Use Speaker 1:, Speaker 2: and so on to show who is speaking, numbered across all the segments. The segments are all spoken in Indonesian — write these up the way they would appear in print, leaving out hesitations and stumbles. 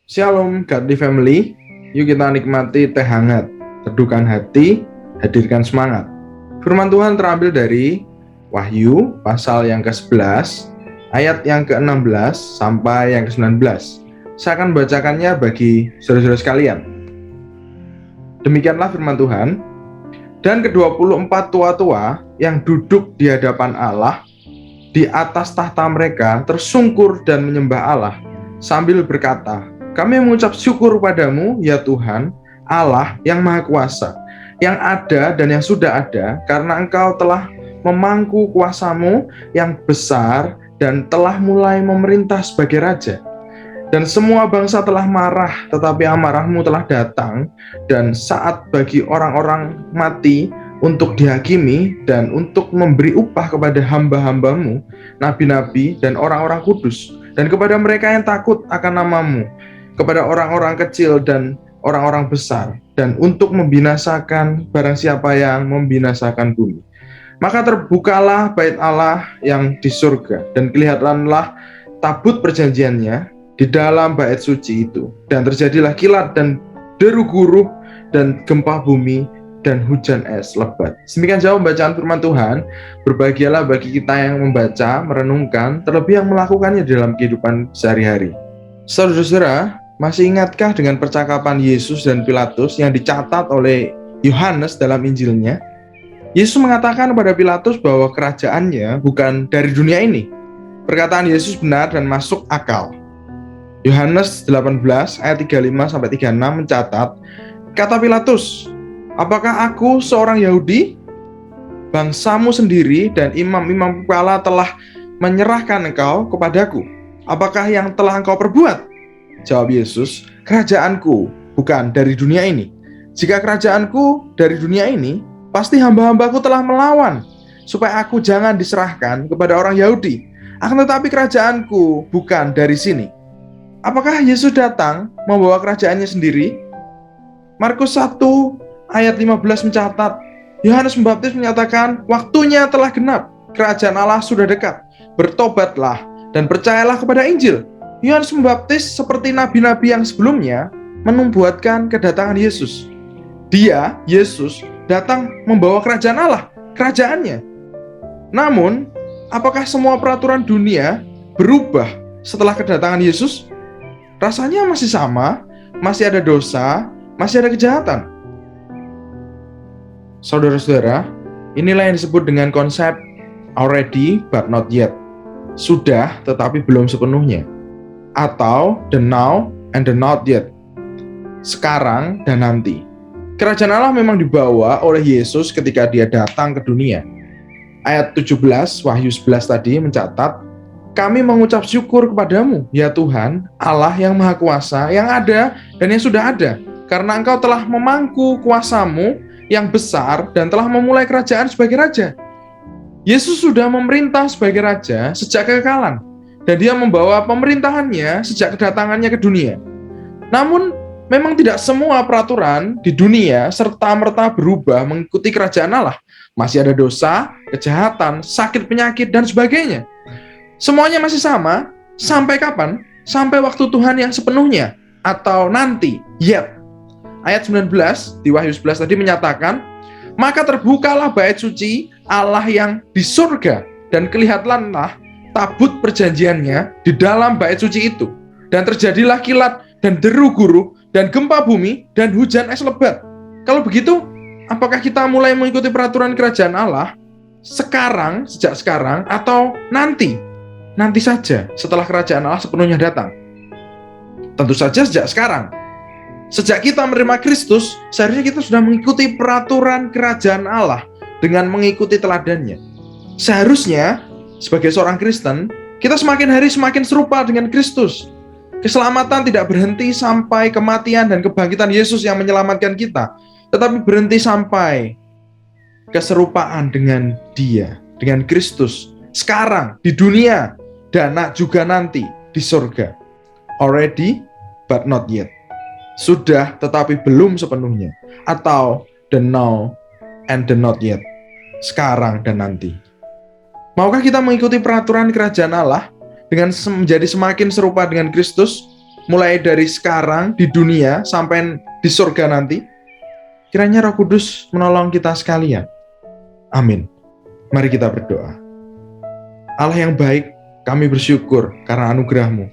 Speaker 1: Shalom Godly Family. Yuk kita nikmati teh hangat, teduhkan hati, hadirkan semangat. Firman Tuhan terambil dari Wahyu pasal yang ke-11 ayat yang ke-16 sampai yang ke-19. Saya akan bacakannya bagi saudara-saudara sekalian. Demikianlah firman Tuhan. Dan ke-24 tua-tua yang duduk di hadapan Allah di atas tahta mereka tersungkur dan menyembah Allah sambil berkata, "Kami mengucap syukur padamu, ya Tuhan, Allah yang Maha Kuasa, yang ada dan yang sudah ada, karena Engkau telah memangku kuasamu yang besar dan telah mulai memerintah sebagai Raja. Dan semua bangsa telah marah, tetapi amarahmu telah datang, dan saat bagi orang-orang mati untuk dihakimi dan untuk memberi upah kepada hamba-hambamu, nabi-nabi dan orang-orang kudus, dan kepada mereka yang takut akan namamu, kepada orang-orang kecil dan orang-orang besar, dan untuk membinasakan barang siapa yang membinasakan bumi. Maka terbukalah bait Allah yang di surga, dan kelihatanlah tabut perjanjiannya di dalam bait suci itu, dan terjadilah kilat dan deru guruh dan gempa bumi dan hujan es lebat." Demikian jauh bacaan firman Tuhan. Berbahagialah bagi kita yang membaca, merenungkan, terlebih yang melakukannya dalam kehidupan sehari-hari. Saudara-saudara, masih ingatkah dengan percakapan Yesus dan Pilatus yang dicatat oleh Yohanes dalam Injilnya? Yesus mengatakan kepada Pilatus bahwa kerajaannya bukan dari dunia ini. Perkataan Yesus benar dan masuk akal. Yohanes 18 ayat 35-36 mencatat, kata Pilatus, "Apakah aku seorang Yahudi? Bangsamu sendiri dan imam-imam kepala telah menyerahkan engkau kepadaku. Apakah yang telah engkau perbuat?" Jawab Yesus, "Kerajaanku bukan dari dunia ini. Jika kerajaanku dari dunia ini, pasti hamba-hambaku telah melawan, supaya aku jangan diserahkan kepada orang Yahudi. Akan tetapi kerajaanku bukan dari sini." Apakah Yesus datang membawa kerajaannya sendiri? Markus 1 ayat 15 mencatat, Yohanes Pembaptis menyatakan, "Waktunya telah genap, kerajaan Allah sudah dekat. Bertobatlah dan percayalah kepada Injil." Yohanes Pembaptis seperti nabi-nabi yang sebelumnya menubuatkan kedatangan Yesus. Dia, Yesus, datang membawa kerajaan Allah, kerajaannya. Namun, apakah semua peraturan dunia berubah setelah kedatangan Yesus? Rasanya masih sama, masih ada dosa, masih ada kejahatan. Saudara-saudara, inilah yang disebut dengan konsep already but not yet. Sudah tetapi belum sepenuhnya. Atau the now and the not yet. Sekarang dan nanti. Kerajaan Allah memang dibawa oleh Yesus ketika dia datang ke dunia. Ayat 17, Wahyu 11 tadi mencatat, "Kami mengucap syukur kepadamu, ya Tuhan, Allah yang Maha Kuasa, yang ada dan yang sudah ada, karena Engkau telah memangku kuasamu yang besar dan telah memulai kerajaan sebagai Raja." Yesus sudah memerintah sebagai Raja sejak kekekalan, dan dia membawa pemerintahannya sejak kedatangannya ke dunia. Namun, memang tidak semua peraturan di dunia serta-merta berubah mengikuti kerajaan Allah. Masih ada dosa, kejahatan, sakit penyakit, dan sebagainya. Semuanya masih sama, sampai kapan? Sampai waktu Tuhan yang sepenuhnya, atau nanti, yet. Ayat 19 di Wahyu 11 tadi menyatakan, "Maka terbukalah bait suci Allah yang di surga, dan kelihatanlah tabut perjanjiannya di dalam bait suci itu. Dan terjadilah kilat dan deru guruh dan gempa bumi dan hujan es lebat." Kalau begitu, apakah kita mulai mengikuti peraturan kerajaan Allah sekarang, sejak sekarang, atau nanti? Nanti saja setelah kerajaan Allah sepenuhnya datang. Tentu saja sejak sekarang. Sejak kita menerima Kristus, seharusnya kita sudah mengikuti peraturan kerajaan Allah dengan mengikuti teladannya. Seharusnya, sebagai seorang Kristen, kita semakin hari semakin serupa dengan Kristus. Keselamatan tidak berhenti sampai kematian dan kebangkitan Yesus yang menyelamatkan kita, tetapi berhenti sampai keserupaan dengan Dia, dengan Kristus, sekarang, di dunia, dan juga nanti di surga. Already but not yet. Sudah tetapi belum sepenuhnya. Atau the now and the not yet. Sekarang dan nanti. Maukah kita mengikuti peraturan kerajaan Allah dengan menjadi semakin serupa dengan Kristus? mulai dari sekarang di dunia sampai di surga nanti. Kiranya Roh Kudus menolong kita sekalian. Amin. Mari kita berdoa. Allah yang baik, kami bersyukur karena anugerah-Mu,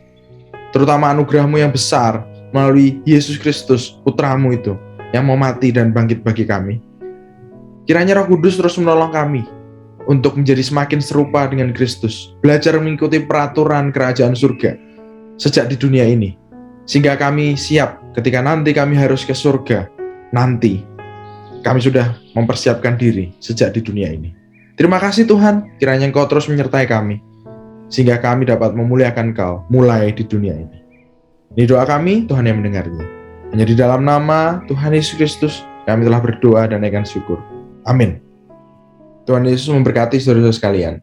Speaker 1: terutama anugerah-Mu yang besar melalui Yesus Kristus, Putra-Mu itu, yang mau mati dan bangkit bagi kami. Kiranya Roh Kudus terus menolong kami untuk menjadi semakin serupa dengan Kristus, belajar mengikuti peraturan kerajaan surga sejak di dunia ini, sehingga kami siap ketika nanti kami harus ke surga. Nanti kami sudah mempersiapkan diri sejak di dunia ini. Terima kasih Tuhan, kiranya Engkau terus menyertai kami, sehingga kami dapat memuliakan Engkau mulai di dunia ini. Ini doa kami, Tuhan yang mendengarnya. Hanya di dalam nama Tuhan Yesus Kristus kami telah berdoa dan naikkan syukur. Amin. Tuhan Yesus memberkati saudara-saudara sekalian.